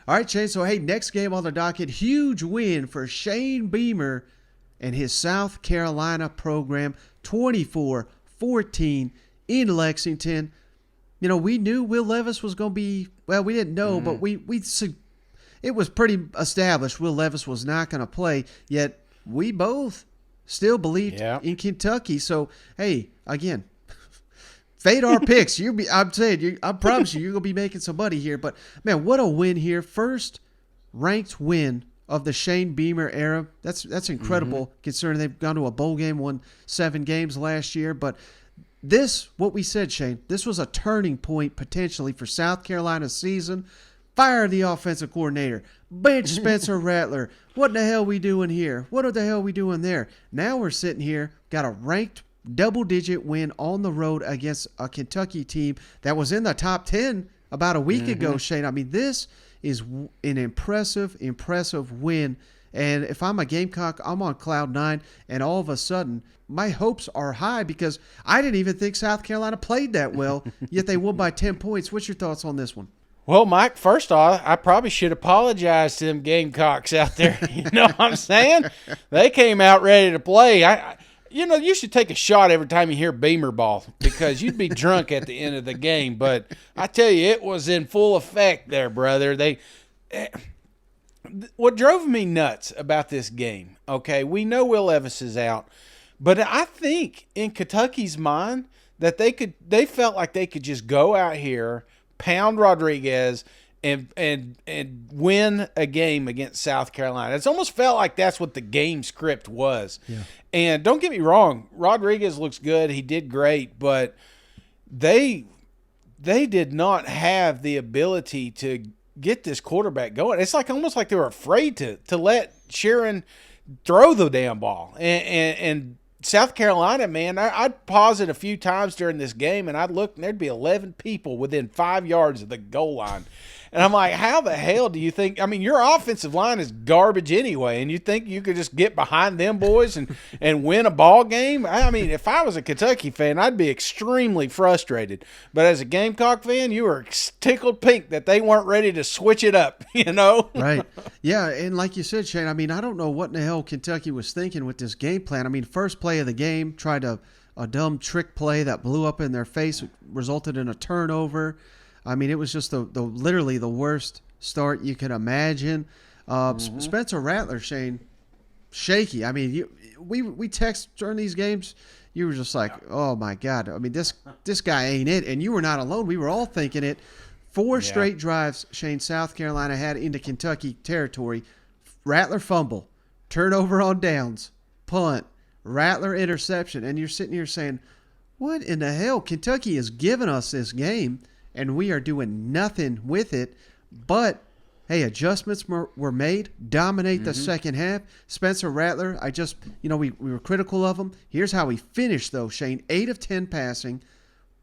All right, Shane. So, hey, next game on the docket, huge win for Shane Beamer and his South Carolina program, 24-14 in Lexington. You know, we knew Will Levis was going to be, well, we didn't know, but it was pretty established Will Levis was not going to play, yet we both still believed in Kentucky. So, hey, again, fade our picks. I promise you're going to be making some money here. But, man, what a win here. First ranked win of the Shane Beamer era. That's incredible considering they've gone to a bowl game, won 7 games last year. But this, what we said, Shane, this was a turning point potentially for South Carolina's season. Fire the offensive coordinator. Bench Spencer Rattler. What the hell we doing here? What the hell we doing there? Now we're sitting here, got a ranked double-digit win on the road against a Kentucky team that was in the top 10 about a week ago, Shane. I mean, this is an impressive win. And if I'm a Gamecock, I'm on cloud 9, and all of a sudden, my hopes are high because I didn't even think South Carolina played that well, yet they won by 10 points. What's your thoughts on this one? Well, Mike, first off, I probably should apologize to them Gamecocks out there. You know what I'm saying? They came out ready to play. You should take a shot every time you hear Beamer ball because you'd be drunk at the end of the game. But I tell you, it was in full effect there, brother. What drove me nuts about this game, okay, we know Will Levis is out, but I think in Kentucky's mind that they felt like they could just go out here, pound Rodriguez, and win a game against South Carolina. It's almost felt like that's what the game script was. Yeah. And don't get me wrong, Rodriguez looks good. He did great, but they did not have the ability to get this quarterback going. It's like almost like they were afraid to let Sharon throw the damn ball. And South Carolina, man, I'd pause it a few times during this game, and I'd look, and there'd be 11 people within 5 yards of the goal line. And I'm like, how the hell do you think – I mean, your offensive line is garbage anyway, and you think you could just get behind them boys and win a ball game? I mean, if I was a Kentucky fan, I'd be extremely frustrated. But as a Gamecock fan, you were tickled pink that they weren't ready to switch it up, you know? Right. Yeah, and like you said, Shane, I mean, I don't know what in the hell Kentucky was thinking with this game plan. I mean, first play of the game, tried a dumb trick play that blew up in their face, resulted in a turnover. I mean, it was just the literally the worst start you could imagine. Spencer Rattler, Shane, shaky. I mean, we text during these games. You were just like, oh my God. I mean, this guy ain't it. And you were not alone. We were all thinking it. 4 straight drives, Shane, South Carolina had into Kentucky territory. Rattler fumble, turnover on downs, punt, Rattler interception, and you're sitting here saying, what in the hell? Kentucky has given us this game, and we are doing nothing with it. But, hey, adjustments were made. Dominate the second half. Spencer Rattler, we were critical of him. Here's how he finished, though, Shane. 8 of 10 passing.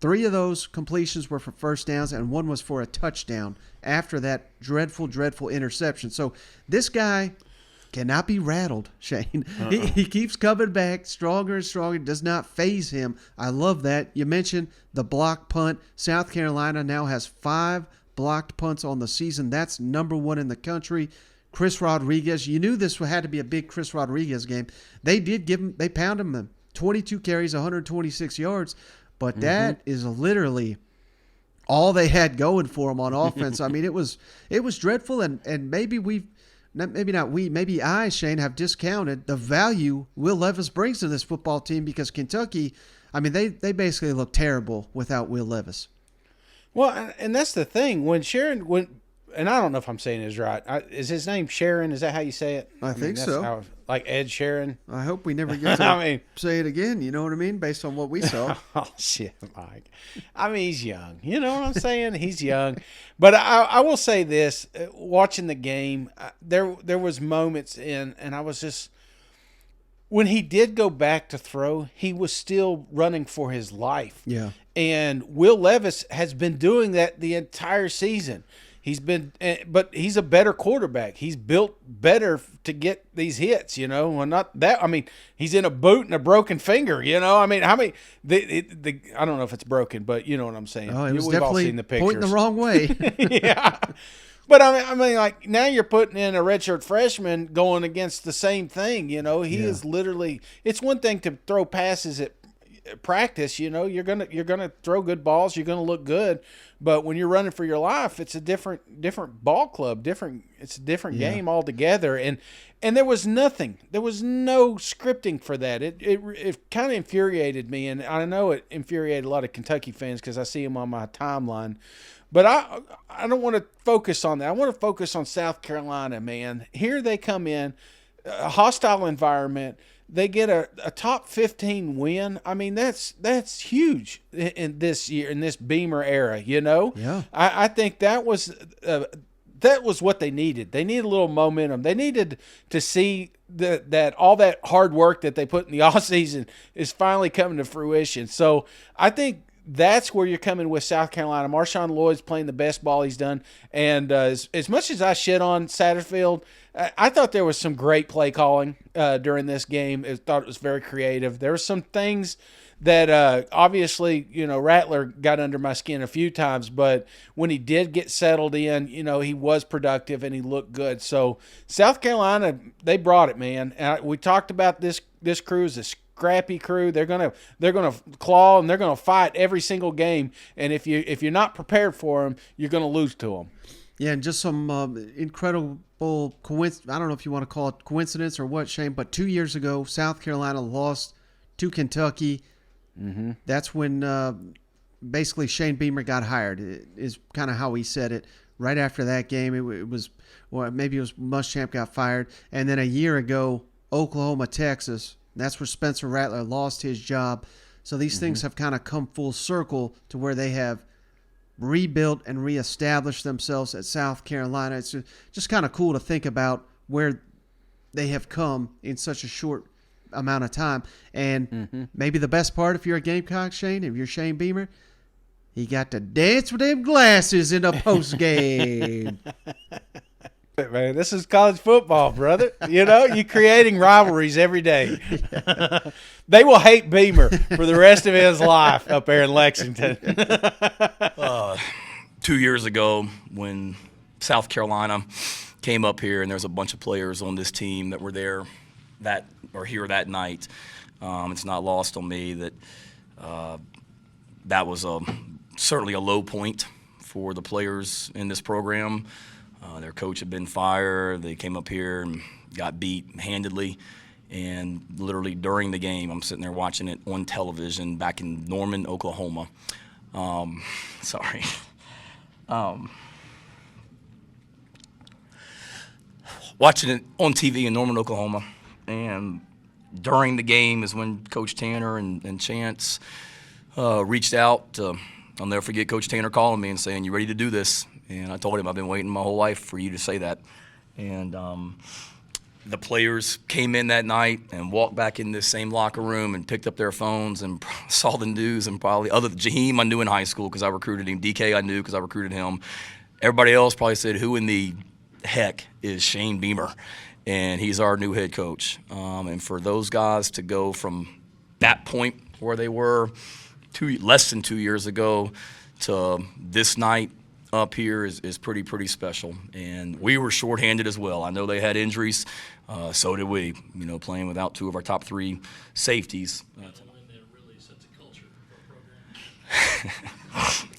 3 of those completions were for first downs, and 1 was for a touchdown after that dreadful, dreadful interception. So this guy cannot be rattled, Shane. He keeps coming back stronger and stronger. It does not faze him. I love that. You mentioned the block punt. South Carolina now has 5 blocked punts on the season. That's number 1 in the country. Chris Rodriguez, you knew this had to be a big Chris Rodriguez game. They pounded him 22 carries, 126 yards, but that is literally all they had going for them on offense. I mean, it was dreadful, and maybe I, Shane, have discounted the value Will Levis brings to this football team because Kentucky, I mean, they basically look terrible without Will Levis. Well, and that's the thing. When Sharon and I don't know if I'm saying this right. Is his name Sharon? Is that how you say it? I think so. Like Ed Sheeran? I hope we never get to say it again. You know what I mean? Based on what we saw. Oh, shit, Mike. I mean, he's young. You know what I'm saying? He's young. But I will say this. Watching the game, there was moments and I was just – when he did go back to throw, he was still running for his life. Yeah. And Will Levis has been doing that the entire season. But he's a better quarterback. He's built better to get these hits, you know. Well, not that. I mean, he's in a boot and a broken finger, you know. I mean, how many? I don't know if it's broken, but you know what I'm saying. Oh, it was We've definitely all seen the pictures. pointing the wrong way. Yeah. But I mean, like now you're putting in a redshirt freshman going against the same thing. He is literally. It's one thing to throw passes at practice. You're gonna throw good balls. You're gonna look good. But when you're running for your life, it's a different ball club. It's a different game altogether. And there was nothing. There was no scripting for that. It kind of infuriated me, and I know it infuriated a lot of Kentucky fans because I see them on my timeline. But I don't want to focus on that. I want to focus on South Carolina, man. Here they come in, a hostile environment. They get a top 15 win. I mean, that's huge in this year, in this Beamer era. Yeah. I think that was what they needed. They needed a little momentum. They needed to see that all that hard work that they put in the offseason is finally coming to fruition. So I think that's where you're coming with South Carolina. Marshawn Lloyd's playing the best ball he's done. And as much as I shit on Satterfield, I thought there was some great play calling during this game. I thought it was very creative. There were some things that obviously, Rattler got under my skin a few times, but when he did get settled in, he was productive and he looked good. So South Carolina, they brought it, man. And we talked about this crew is a scrappy crew. They're gonna claw and they're gonna fight every single game. And if you're not prepared for them, you're gonna lose to them. Yeah, and just some incredible coincidence. I don't know if you want to call it coincidence or what, Shane, but 2 years ago, South Carolina lost to Kentucky. Mm-hmm. That's when basically Shane Beamer got hired, is kind of how he said it. Right after that game, it was Muschamp got fired. And then a year ago, Oklahoma, Texas, that's where Spencer Rattler lost his job. So these things have kind of come full circle to where they have rebuilt and reestablished themselves at South Carolina. It's just kind of cool to think about where they have come in such a short amount of time. And maybe the best part, if you're a Gamecock, Shane, if you're Shane Beamer, he got to dance with them glasses in the post game. Man, this is college football, brother. You're creating rivalries every day. They will hate Beamer for the rest of his life up there in Lexington. 2 years ago, when South Carolina came up here, and there's a bunch of players on this team that were here that night, it's not lost on me that that was certainly a low point for the players in this program. Their coach had been fired. They came up here and got beat handedly. And literally during the game, I'm sitting there watching it on television back in Norman, Oklahoma. Watching it on TV in Norman, Oklahoma. And during the game is when Coach Tanner and Chance reached out. I'll never forget Coach Tanner calling me and saying, "You ready to do this?" And I told him, "I've been waiting my whole life for you to say that." And the players came in that night and walked back in this same locker room and picked up their phones and saw the news. And probably Jaheim I knew in high school because I recruited him. DK I knew because I recruited him. Everybody else probably said, "Who in the heck is Shane Beamer?" And he's our new head coach. And for those guys to go from that point where they were less than 2 years ago to this night up here is pretty special. And we were shorthanded as well. I know they had injuries. So did we, playing without two of our top three safeties. That's one that really sets a culture for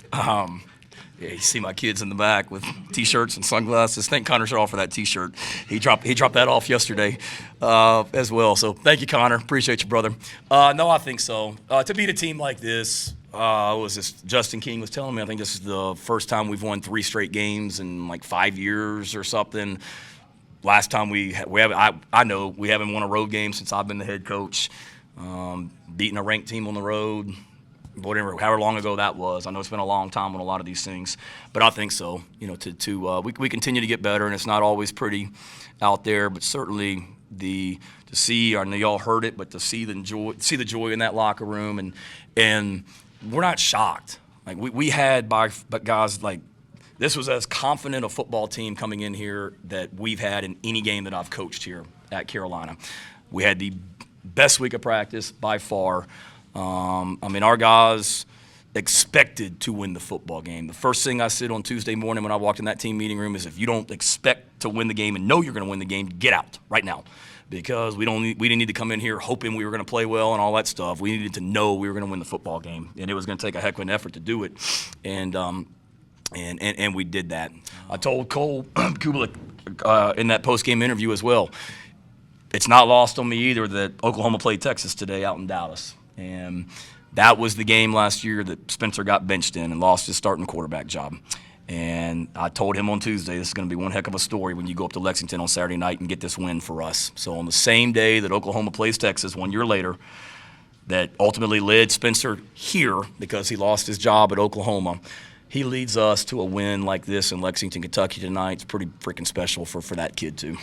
a program. Yeah, you see my kids in the back with T-shirts and sunglasses. Thank Connor Shaw for that T-shirt. He dropped that off yesterday as well. So thank you, Connor. Appreciate you, brother. No, I think so. To beat a team like this, Justin King was telling me, I think this is the first time we've won 3 straight games in like 5 years or something. Last time I know we haven't won a road game since I've been the head coach. Beating a ranked team on the road. However long ago that was. I know it's been a long time on a lot of these things, but I think so. We continue to get better, and it's not always pretty out there, but certainly to see, I know y'all heard it, but to see the joy in that locker room, and we're not shocked. Like we had guys like this was as confident a football team coming in here that we've had in any game that I've coached here at Carolina. We had the best week of practice by far. Our guys expected to win the football game. The first thing I said on Tuesday morning when I walked in that team meeting room is, if you don't expect to win the game and know you're going to win the game, get out right now. Because we didn't need to come in here hoping we were going to play well and all that stuff. We needed to know we were going to win the football game, and it was going to take a heck of an effort to do it. And we did that. I told Cole Kubelik in that post-game interview as well, it's not lost on me either that Oklahoma played Texas today out in Dallas. And that was the game last year that Spencer got benched in and lost his starting quarterback job. And I told him on Tuesday, this is going to be one heck of a story when you go up to Lexington on Saturday night and get this win for us. So on the same day that Oklahoma plays Texas 1 year later, that ultimately led Spencer here because he lost his job at Oklahoma, he leads us to a win like this in Lexington, Kentucky tonight. It's pretty freaking special for that kid too.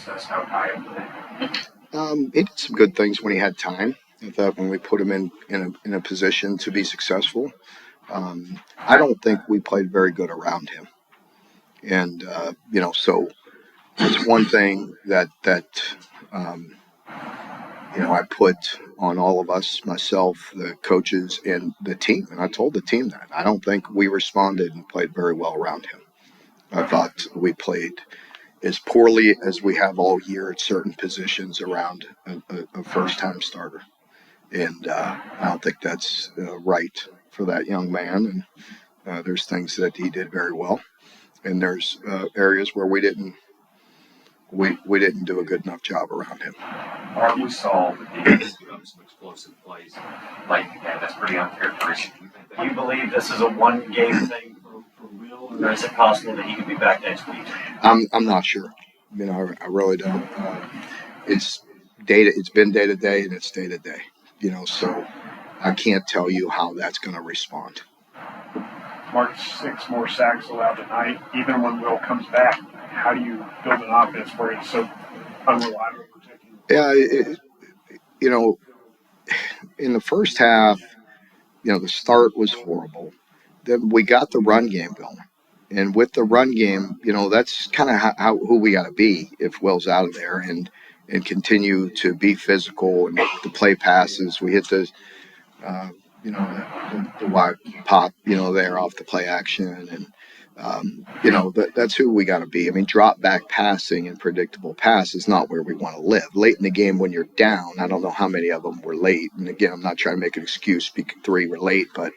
He did some good things when he had time. I thought when we put him in a position to be successful, I don't think we played very good around him. And, so it's one thing that I put on all of us, myself, the coaches, and the team. And I told the team that. I don't think we responded and played very well around him. I thought we played as poorly as we have all year at certain positions around a first-time starter. And I don't think that's right for that young man. And there's things that he did very well. And there's areas where we didn't do a good enough job around him. Mark, we saw the defense give up some explosive plays late in the game. That's pretty uncharacteristic. Do you believe this is a one-game thing for Will, or is it possible that he could be back next week? I'm not sure. I really don't. It's data. It's been day to day, and it's day to day. So I can't tell you how that's going to respond. Mark, 6 more sacks allowed tonight. Even when Will comes back, how do you build an offense where it's so unreliable protecting? Yeah, in the first half, the start was horrible. Then we got the run game going. And with the run game, that's kind of who we got to be if Will's out of there and continue to be physical and to play passes. We hit the wide pop, there off the play action. And, that's who we got to be. I mean, drop back passing and predictable pass is not where we want to live. Late in the game when you're down, I don't know how many of them were late. And again, I'm not trying to make an excuse because 3 were late, but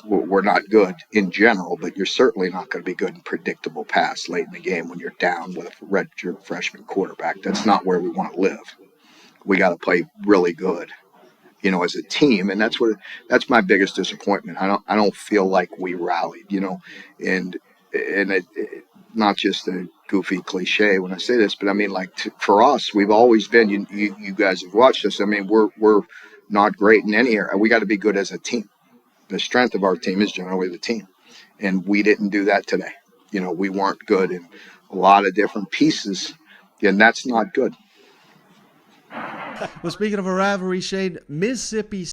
we're not good in general, but you're certainly not going to be good in predictable pass late in the game when you're down with a redshirt freshman quarterback. That's not where we want to live. We got to play really good, as a team, and that's my biggest disappointment. I don't feel like we rallied, and it, not just a goofy cliche when I say this, but I mean, for us, we've always been. You guys have watched us. I mean, we're not great in any area. We got to be good as a team. The strength of our team is generally the team. And we didn't do that today. We weren't good in a lot of different pieces, and that's not good. Well, speaking of a rivalry, Shane, Mississippi